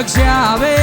እግዚአብሔር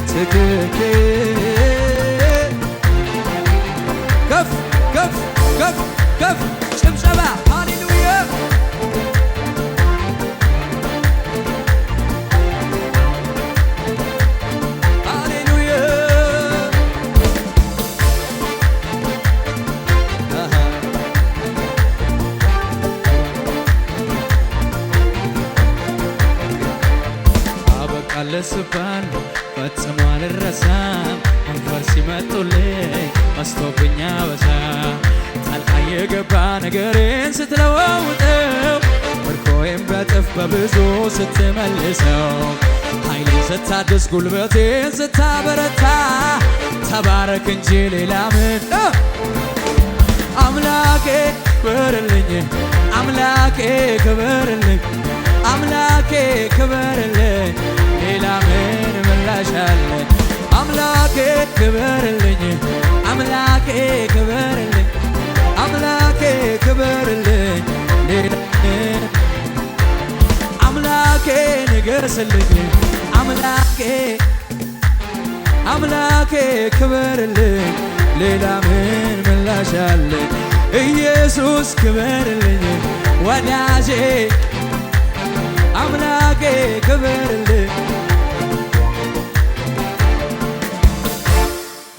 ትክክል ከፍ ከፍ ከፍ ከፍ ጭብጨባ ሃሌሉያ ሃሌሉያ አበቃለት ስባል ፈጽሞ አልረሳም እንኳን ሲመጡልኝ መስቶብኛ በሳ ጣልቃ የገባ ነገሬን ስትለዋውጠው ምርኮዬን በጥፍ በብዙ ስትመልሰው ኃይሌን ስታድስ ጉልበቴን ስታበረታ ተባረክ እንጂ ሌላ ምን አምላኬ ክበርልኝ አምላኬ ክበርልኝ አምላኬ ክበርልኝ ሌላ ምን ምላሽ አለኝ አምላኬ ክበርልኝ አምላኬ ክበርልኝ አምላኬ ክበርልኝ ሌላ አምላኬ ንገስልኝ አምላኬ አምላኬ ክበርልኝ ሌላ ምን ምላሽ አለኝ ኢየሱስ ክበርልኝ ወዳጄ አምላኬ ክበርልኝ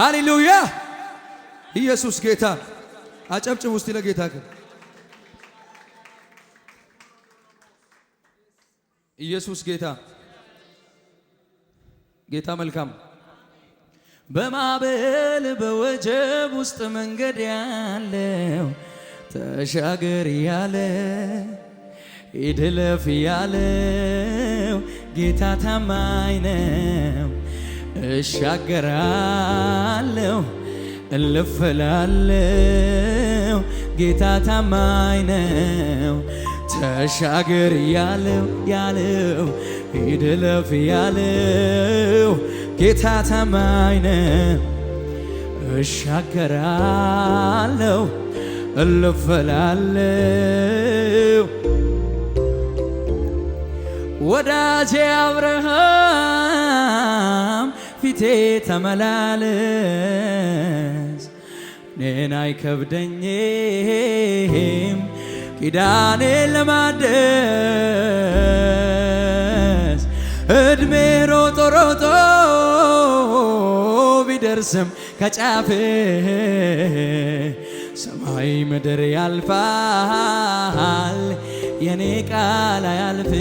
ሃሌሉያ ኢየሱስ ጌታ አጨብጭቡ እስቲ ለጌታ ኢየሱስ ጌታ ጌታ መልካም በማዕበል በወጀብ ውስጥ መንገድ ያለው ተሻገር ያለ ይድለፍ ያለው ጌታ ታማኝ ነው እሻገራለሁ እልፍላለሁ ጌታ ታማኝ ነው ተሻገር ያለው ይድለፍ ያለው ጌታ ታማኝ ነው እሻገራለሁ እልፍላለሁ ወዳጄ አብርሃም ፊቴ ተመላለስ እኔን አይከብደኝም ኪዳኔን ለማደስ እድሜ ሮጦ ሮጦ ቢደርስም ከጫፍ ሰማይ ምድር ያልፋል የኔ ቃል አያልፍ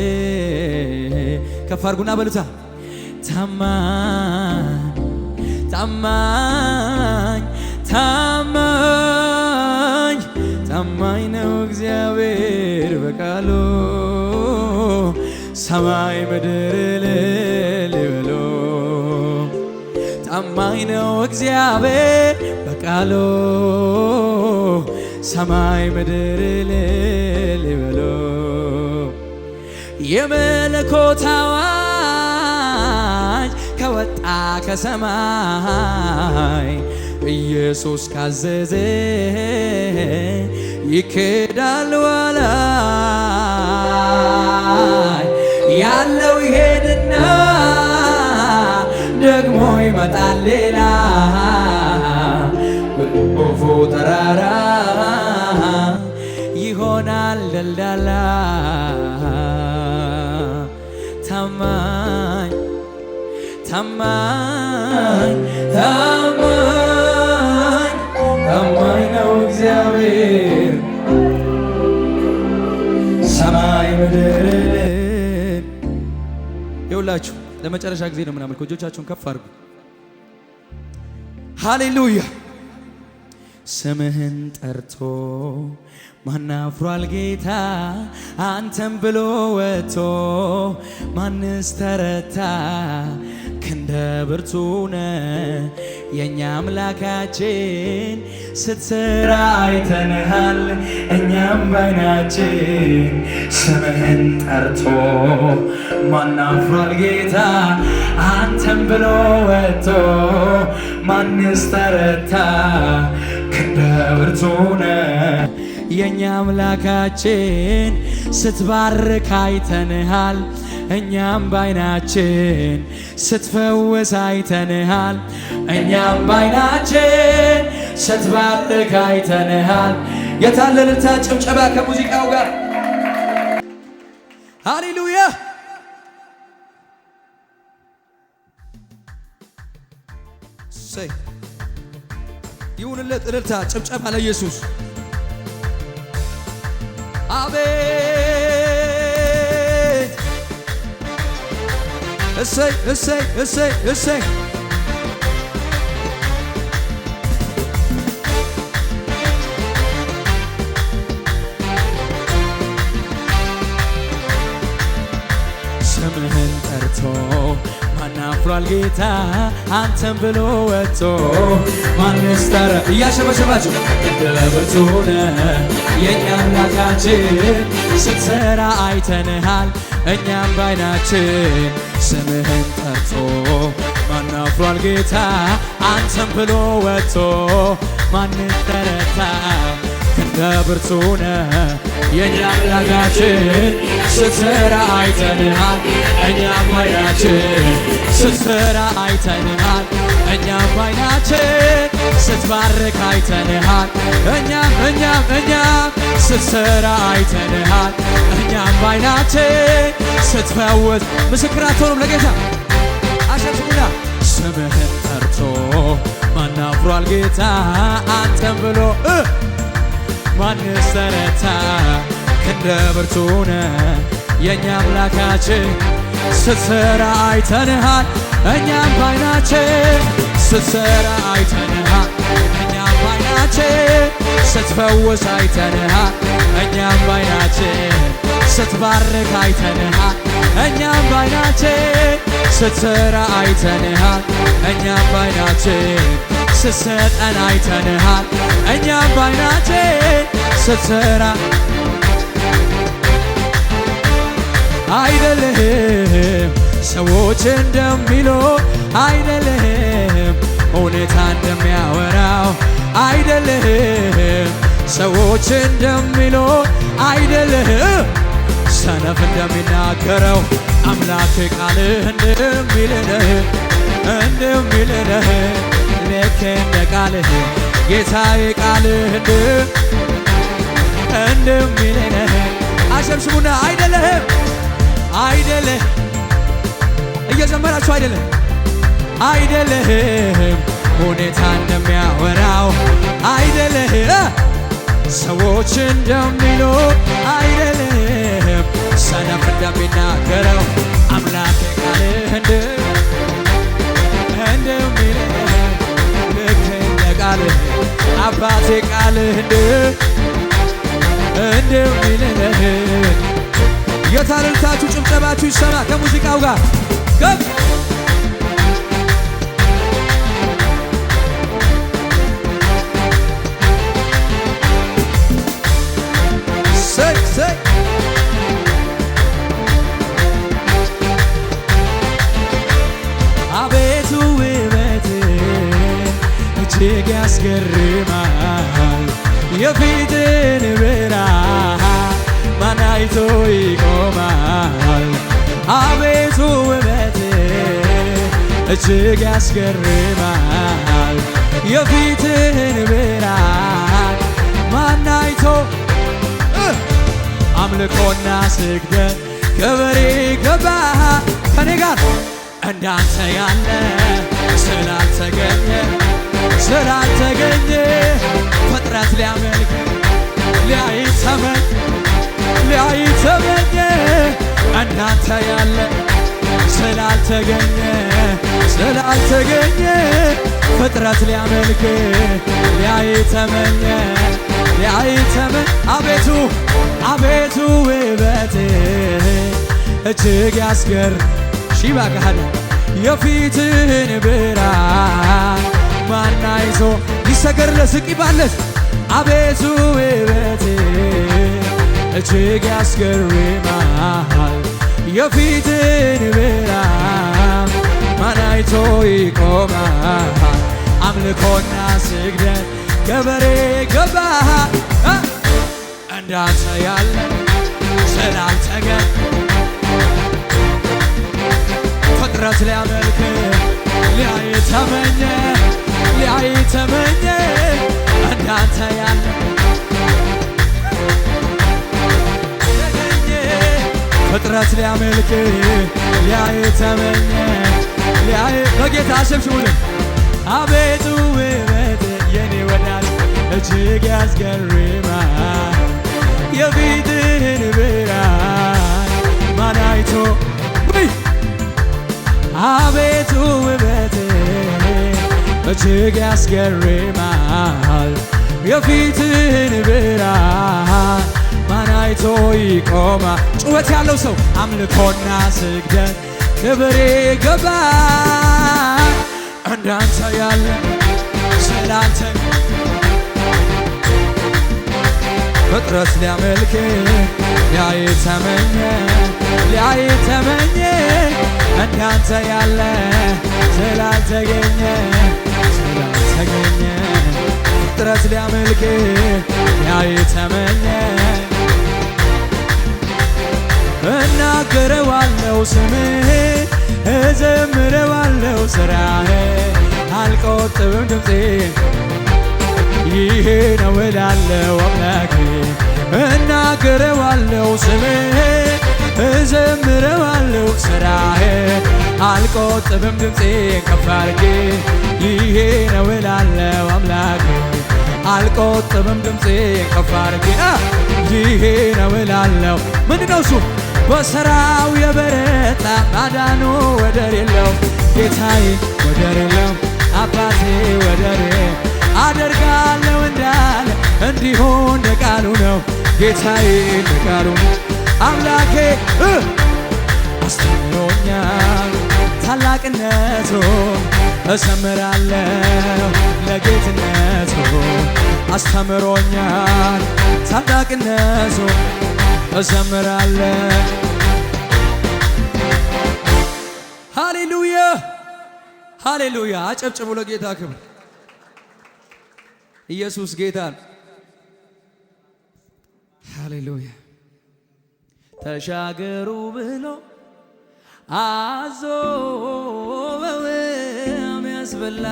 ከፍ አድርጉና በሉታ ታማኝ ታማኝ ታማኝ ታማኝ ነው እግዚአብሔር በቃሉ ሰማይ ምድር እልል በሉ ታማኝ ነው እግዚአብሔር በቃሉ ሰማይ ምድር እልል በሉ የመለኮት አዋጅ ከወጣ ከሰማይ ኢየሱስ ካዘዘ ይኬዳል ዋላይ ያለው ይሄድና ደግሞ ይመጣል ሌላ በኦፎ ተራራ ይሆናል ደልዳላ ታማኝ ታማኝ ታማኝ ታማኝ ነው እግዚአብሔር ሰማይ ምድር ይውላችሁ ለመጨረሻ ጊዜ ነው ምናምን እጆቻችሁን ከፍ አድርጉ ሃሌሉያ ስምህን ጠርቶ ማናፍሯል ጌታ አንተም ብሎ ወጥቶ ማንስ ተረታ ክንደ ብርቱ ነህ የኛ አምላካችን ስትሰራ አይተንሃል እኛም ባይናችን ስምህን ጠርቶ ማናፍሯል ጌታ አንተም ብሎ ወጥቶ ማንስ ተረታ ክንደ ብርቱ ነህ የኛ አምላካችን ስትባርክ አይተንሃል እኛም ባይናችን ስትፈውስ አይተንሃል እኛም ባይናችን ስትባርክ አይተንሃል የታለ እልልታ ጭብጨባ ከሙዚቃው ጋር ሃሌሉያ ሰይ ይሁንለት እልልታ ጭብጨባ ለኢየሱስ አቤት እሰይ እሰይ እሰይ እሰይ ስምህን ጠርቶ ማናፍሯል ጌታ አንተን ብሎ ወጥቶ ማንስ ተረ እያሸበሸባችሁ እንደ ብርቱ ነህ የኛ አምላካችን ስትሰራ አይተንሃል እኛም ባይናችን ስምህን ጠርቶ ማናፍሯል ጌታ አንተን ብሎ ወጥቶ ማንስ ተረታ እንደ ብርቱ ነህ የኛ አምላካችን ስትሰራ አይተንሃል እኛም ባይናችን ስትሰራ አይተንሃል እኛም ባይናችን ስትባርክ አይተንሃል እኛም ስትሰራ አይተንሃል እኛም ባይናችን ስትፈውስ ምስክራቸውንም ለጌታ አሸብሽቡና ስምህን ጠርቶ ማናፍሯል ጌታ አንተን ብሎ ማንስ ተረታ ክንደ ብርቱ ነህ የኛ አምላካችን ስትሰራ አይተንሃል እኛም ባይናችን ስትሰራ አይተንሃል እኛም ባይናችን ስትፈውስ አይተንሃል እኛም ባይናችን ስትባርክ አይተንሃል እኛም ባይናችን ስትሰራ አይተንሃል እኛም ባይናችን ስትሰጠን አይተንሃል እኛም ባይናችን ስትሰራ አይደለህም ሰዎች እንደሚሉ አይደለህም ሁኔታ እንደሚያወራው አይደለህም ሰዎች እንደሚሉ አይደለህም ሰነፍ እንደሚናገረው አምላክ ቃልህ እንደሚልህ ልክ እንደ ቃልህ ጌታዬ ቃልህ እንደሚልህ አሸብሽቡና አይደለህም እየዘመራችሁ አይደለህም ሁኔታ እንደሚያወራው አይደለህም ሰዎች እንደሚሉ አይደለህም ሰነፍ እንደሚናገረው አምላክ ቃልህ እንደሚልህ ልክ እንደ ቃልህ አባቴ ቃልህ እንደሚልህ የታለልታችሁ ጭብጨባችሁ ይሰማ ከሙዚቃው ጋር ገብ ሰይ አቤቱ ውበት እጅግ ያስገርማል የፊትን ብርሃን ማን አይቶ ይቆማል አቤቱ ውበት እጅግ ያስገርማል የፊትን ብርሃን ማን አይቶ አምልኮና ስግደት ክብር ይገባሃል ከኔ ጋር እንዳንተ ያለ ስላልተገኘ ፍጥረት ሊያመልክ ሊያይተመኝ እንዳንተ ያለ ስላልተገኘ ፍጥረት ሊያመልክ ሊያይተመኝ አቤቱ ውበት እጅግ ሺባጋሃደ የፊትን ብርሃን ማን አይቶ ሊሰገርለት ዝቅ ይባለት አቤቱ ውበት እጅግ ያስገርማል የፊትን ብርሃን ማን አይቶ ይቆማል አምልኮና ስግደት ገበሬ ገባህ እንዳንተ ያለ ስላልተገኘ ፍጥረት ሊያመልክ ሊያይ ተመኘ እንዳንተ ያለ ፍጥረት ሊያመልክ ሊያይ ተመኘ በጌታ አሸብሽቡልን። አቤቱ ውበት የኔ ወዳጅ እጅግ ያስገርማል የፊትህን ብርሃን ማን አይቶ አቤቱ ውበት እጅግ ያስገርማል የፊትህን ብርሃን ማን አይቶ ይቆማል። ጩኸት ያለው ሰው አምልኮና ስግደት ክብር ይገባል እንዳንተ ያለ ስላንተ ፍጥረት ሊያመልክ ሊያይ ተመኘ እንዳንተ ያለ ስላልተገኘ ፍጥረት ሊያመልክ ሊያይ ተመኘ እናገረዋለሁ ስምህ እዘምረዋለሁ ሥራህ አልቆጥብም ድምፄን ይሄ ነው እላለሁ አምላኬ እናገረዋለሁ ስምህ እዘምረዋለሁ ሥራህ አልቆጥብም ድምፄን ከፍ አድርጌ ይሄ ነው እላለሁ አምላኬ አልቆጥብም ድምፄን ከፍ አድርጌ ይሄ ነው እላለሁ። ምንድነው እሱ? በሥራው የበረታ ማዳኑ ወደር የለው ጌታዬ ወደር የለው አባቴ ወደር አደርጋለሁ እንዳለ እንዲሁ እንደ ቃሉ ነው ጌታዬ እንደ ቃሉ አምላኬ አስተምሮኛል ታላቅነቱ እዘምራለሁ ለጌትነቱ አስተምሮኛል ታላቅነቱ እዘምራለሁ። ሃሌሉያ ሃሌሉያ። አጨብጭቡ ለጌታ ክብር። ኢየሱስ ጌታ ነው። ሃሌሉያ። ተሻገሩ ብሎ አዞ በውም ያስበላ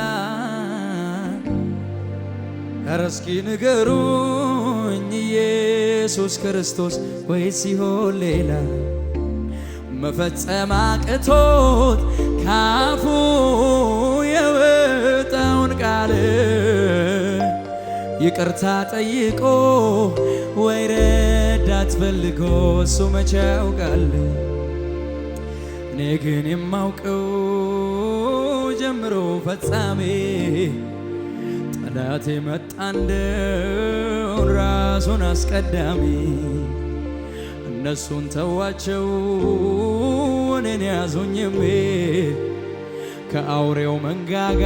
ኧረ እስኪ ንገሩኝ ኢየሱስ ክርስቶስ ወይስ ሲሆን ሌላ መፈጸም አቅቶት ካፉ የወጣውን ቃል ይቅርታ ጠይቆ ወይ ረዳት ፈልጎ እሱ መቼ ያውቃል። እኔ ግን የማውቀው ጀምሮ ፈጻሜ ጠላት የመጣ እንደውን ራሱን አስቀዳሚ እነሱን ተዋቸው እኔን ያዙኝም ከአውሬው መንጋጋ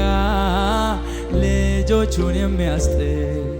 ልጆቹን የሚያስጥል